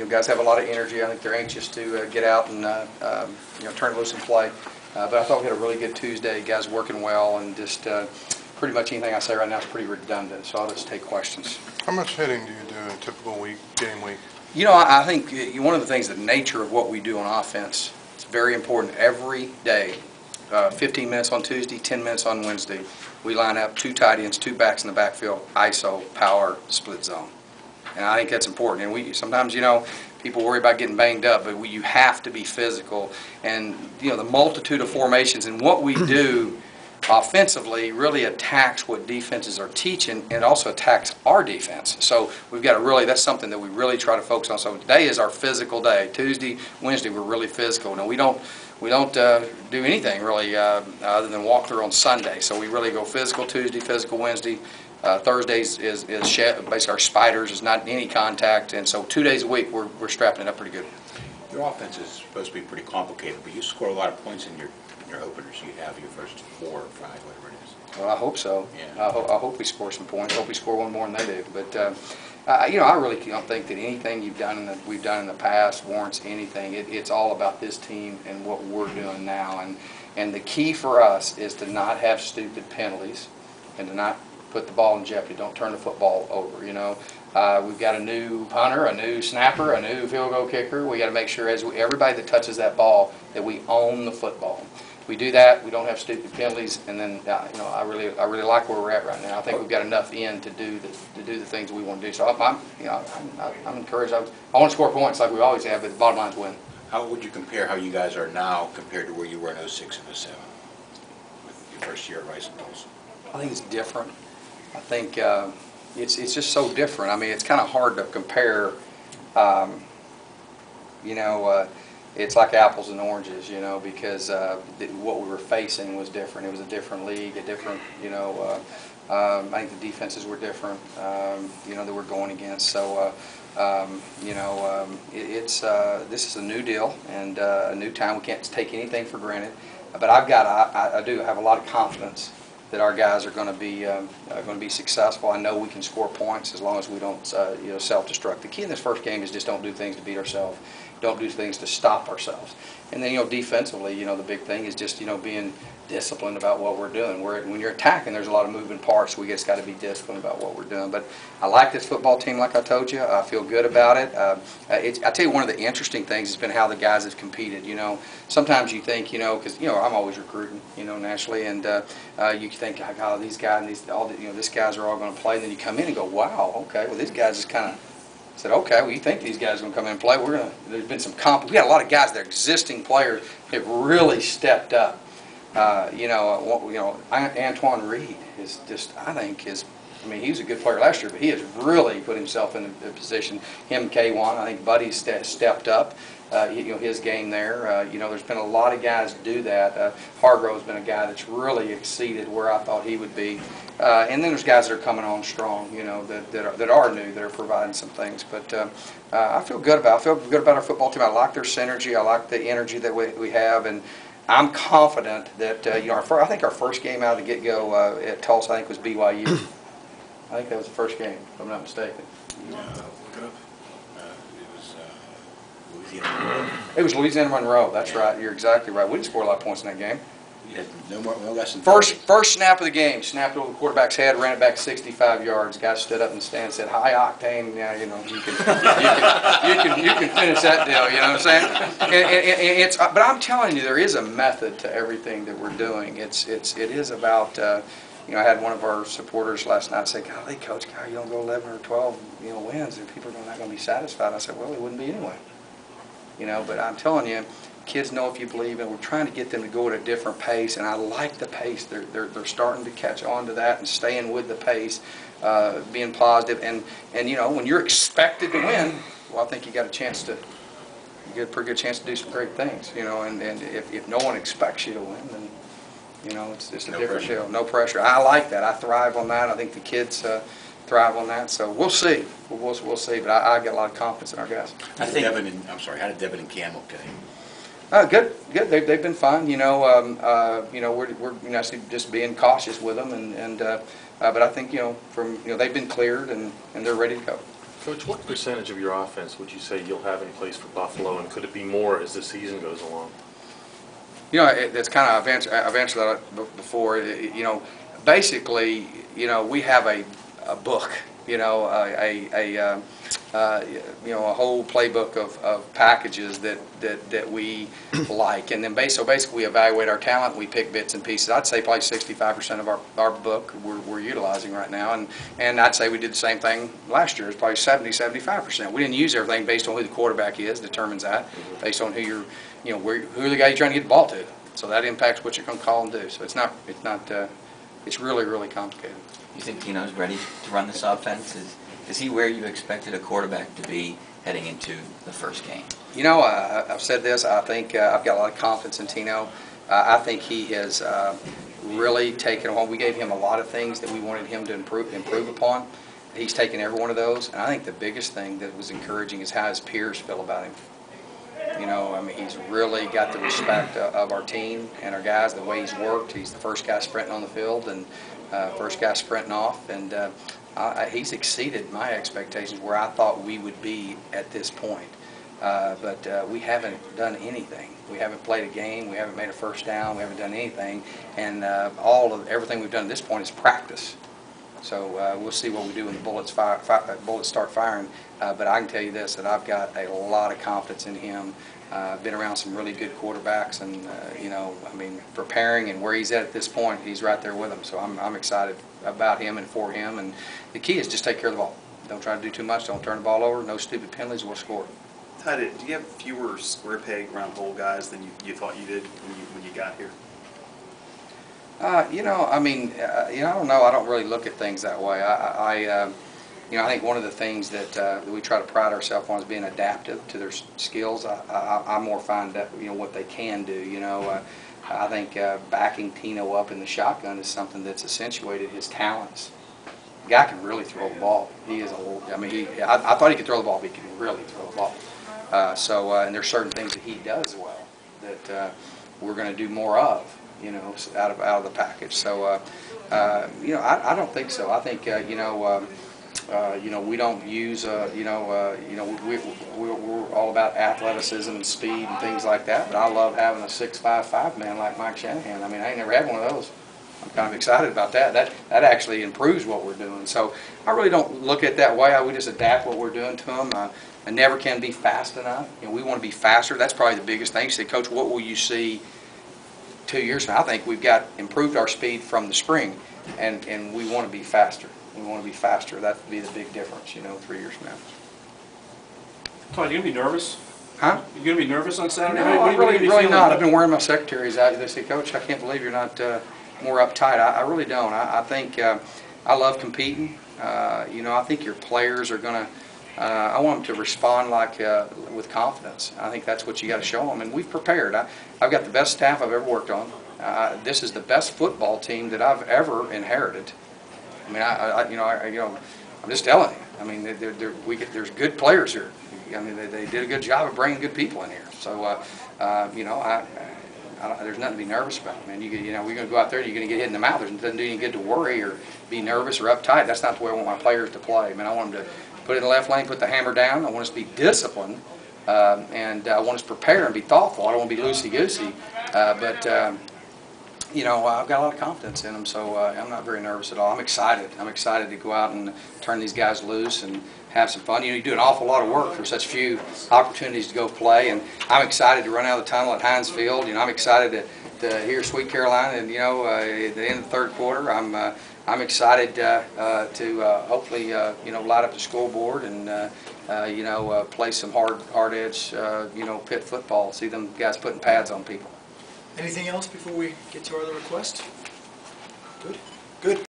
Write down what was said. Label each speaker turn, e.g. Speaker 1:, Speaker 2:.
Speaker 1: Guys have a lot of energy. I think they're anxious to get out and turn it loose and play. But I thought we had a really good Tuesday. Guys working well, and just pretty much anything I say right now is pretty redundant. So I'll just take questions.
Speaker 2: How much hitting do you do in a typical game week?
Speaker 1: I think one of the things, the nature of what we do on offense, it's very important every day. 15 minutes on Tuesday, 10 minutes on Wednesday. We line up 2 tight ends, 2 backs in the backfield, ISO, power, split zone. And I think that's important. And sometimes, people worry about getting banged up, but you have to be physical. And, the multitude of formations and what we do offensively really attacks what defenses are teaching, and also attacks our defense. So we've got to that's something that we really try to focus on. So today is our physical day. Tuesday, Wednesday, we're really physical. Now, we don't do anything really other than walk through on Sunday. So we really go physical Tuesday, physical Wednesday. Thursdays is basically our spiders, is not any contact, and so 2 days a week we're strapping it up pretty good.
Speaker 3: Your offense is supposed to be pretty complicated, but you score a lot of points in your openers. You have your first 4 or 5, whatever it is.
Speaker 1: Well, I hope so.
Speaker 3: Yeah.
Speaker 1: I hope we score some points. I hope we score one more than they do. But I really don't think that anything we've done in the past warrants anything. It's all about this team and what we're doing now. And the key for us is to not have stupid penalties and to not put the ball in jeopardy. Don't turn the football over. We've got a new punter, a new snapper, a new field goal kicker. We got to make sure everybody that touches that ball that we own the football. If we do that, we don't have stupid penalties, and then I really like where we're at right now. I think we've got enough in to do the things we want to do. So I'm encouraged. I want to score points like we always have, but the bottom line is win.
Speaker 3: How would you compare how you guys are now compared to where you were in 06 and 07 with your first year at Rice and Tulsa?
Speaker 1: I think it's different. I think it's just so different. I mean, it's kind of hard to compare. It's like apples and oranges, because what we were facing was different. It was a different league, a different, I think the defenses were different, that we're going against. So, this is a new deal and a new time. We can't take anything for granted. But I do have a lot of confidence that our guys are going to be successful. I know we can score points as long as we don't self-destruct. The key in this first game is just don't do things to beat ourselves. Don't do things to stop ourselves. And then defensively, the big thing is just being disciplined about what we're doing. When you're attacking, there's a lot of moving parts. So we just got to be disciplined about what we're doing. But I like this football team, like I told you. I feel good about it. I tell you, one of the interesting things has been how the guys have competed. Sometimes you think, because I'm always recruiting, nationally, and you think, oh, these guys, these guys are all going to play. And then you come in and go, wow, okay, well, these guys just kind of said, okay, well, you think these guys are going to come in and play? There's been some we got a lot of guys that are existing players have really stepped up. Antoine Reed is just, I think, he was a good player last year, but he has really put himself in a position. Him, K1, I think Buddy's stepped up. His game there. There's been a lot of guys do that. Hargrove's been a guy that's really exceeded where I thought he would be. And then there's guys that are coming on strong, that are new, that are providing some things. But I feel good about our football team. I like their synergy. I like the energy that we have, and I'm confident that I think our first game out of the get-go at Tulsa, I think, was BYU. I think that was the first game, if I'm not mistaken. It was Louisiana Monroe. That's right. You're exactly right. We didn't score a lot of points in that game.
Speaker 3: You had no less than
Speaker 1: First snap of the game, snapped over the quarterback's head, ran it back 65 yards. Guy stood up in the stand and said, "High octane, you can finish that deal." You know what I'm saying? But I'm telling you, there is a method to everything that we're doing. It is about. I had one of our supporters last night say, "Golly, Coach, you don't go 11 or 12, wins, and people are not going to be satisfied." I said, "Well, they wouldn't be anyway." But I'm telling you, kids know if you believe, and we're trying to get them to go at a different pace, and I like the pace. They're starting to catch on to that and staying with the pace, being positive, and when you're expected to win, well, I think you got a pretty good chance to do some great things, and if no one expects you to win, then it's a different deal. No pressure. I like that. I thrive on that. I think the kids thrive on that. So we'll see. We'll see. But I got a lot of confidence in our guys.
Speaker 3: How did Devin and Cam look today?
Speaker 1: Good. They've been fine. We're actually just being cautious with them, but I think they've been cleared and they're ready to go.
Speaker 4: Coach, what percentage of your offense would you say you'll have in place for Buffalo, and could it be more as the season goes along?
Speaker 1: You know, it's kind of, I've answered that before. You know, basically, you know, we have a book, you know, you know, a whole playbook of packages that we like, and then so basically we evaluate our talent, we pick bits and pieces. I'd say probably 65% of our book we're utilizing right now, and I'd say we did the same thing last year. It's probably 70-75%. We didn't use everything based on who the quarterback is, determines that, based on who you're, you know, who are the guy you're trying to get the ball to. So that impacts what you're going to call and do. So it's really complicated.
Speaker 5: You think Tino's ready to run this offense? Is he where you expected a quarterback to be heading into the first game?
Speaker 1: You know, I've said this. I think I've got a lot of confidence in Tino. I think he has really taken on. We gave him a lot of things that we wanted him to improve upon. He's taken every one of those. And I think the biggest thing that was encouraging is how his peers feel about him. You know, I mean, he's really got the respect of our team and our guys, the way he's worked. He's the first guy sprinting on the field and first guy sprinting off. And he's exceeded my expectations where I thought we would be at this point. But we haven't done anything. We haven't played a game. We haven't made a first down. We haven't done anything. And everything we've done at this point is practice. So we'll see what we do when the bullets start firing. But I can tell you this, that I've got a lot of confidence in him. Been around some really good quarterbacks, and you know, I mean, preparing and where he's at this point, he's right there with them. So I'm excited about him and for him. And the key is just take care of the ball. Don't try to do too much. Don't turn the ball over. No stupid penalties. We'll score.
Speaker 6: Todd, do you have fewer square peg round hole guys than you thought you did when you got here?
Speaker 1: You know, I mean, you know, I don't know. I don't really look at things that way. You know, I think one of the things that we try to pride ourselves on is being adaptive to their skills. I more find that, you know, what they can do. You know, I think backing Tino up in the shotgun is something that's accentuated his talents. The guy can really throw the ball. He is I mean, I thought he could throw the ball, but he can really throw the ball. And there's certain things that he does well that we're going to do more of. You know, out of the package. So, you know, I don't think so. I think you know, we don't use you know, we're all about athleticism and speed and things like that. But I love having a 6'5" man like Mike Shanahan. I mean, I ain't never had one of those. I'm kind of excited about that. That actually improves what we're doing. So I really don't look at it that way. We just adapt what we're doing to them. I never can be fast enough. You know, we want to be faster. That's probably the biggest thing. You say, Coach, what will you see 2 years from now? I think we've improved our speed from the spring, and we want to be faster. We want to be faster. That would be the big difference, you know, 3 years from now.
Speaker 7: Todd, you gonna be nervous?
Speaker 1: Huh?
Speaker 7: You gonna be nervous on Saturday?
Speaker 1: No, I'm really not. I've been wearing my secretaries out. They say, Coach, I can't believe you're not more uptight. I really don't. I think I love competing. You know, I think your players are going to. I want them to respond like with confidence. I think that's what you got to show them, and we've prepared. I've got the best staff I've ever worked on. This is the best football team that I've ever inherited. I mean, you know, I'm just telling you. I mean, there's good players here. I mean, they did a good job of bringing good people in here. So, you know, there's nothing to be nervous about, man. You know, we're going to go out there, you're going to get hit in the mouth. It doesn't do any good to worry or be nervous or uptight. That's not the way I want my players to play. I mean, I want them to put it in the left lane, put the hammer down. I want us to be disciplined, and I want us to prepare and be thoughtful. I don't want to be loosey-goosey, but you know, I've got a lot of confidence in them, so I'm not very nervous at all. I'm excited. I'm excited to go out and turn these guys loose and have some fun. You know, you do an awful lot of work for such few opportunities to go play, and I'm excited to run out of the tunnel at Heinz Field. You know, I'm excited to hear Sweet Carolina, and you know, at the end of the third quarter, I'm excited to hopefully you know, light up the scoreboard and you know, play some hard edge you know, pit football. See them guys putting pads on people.
Speaker 8: Anything else before we get to our other request? Good.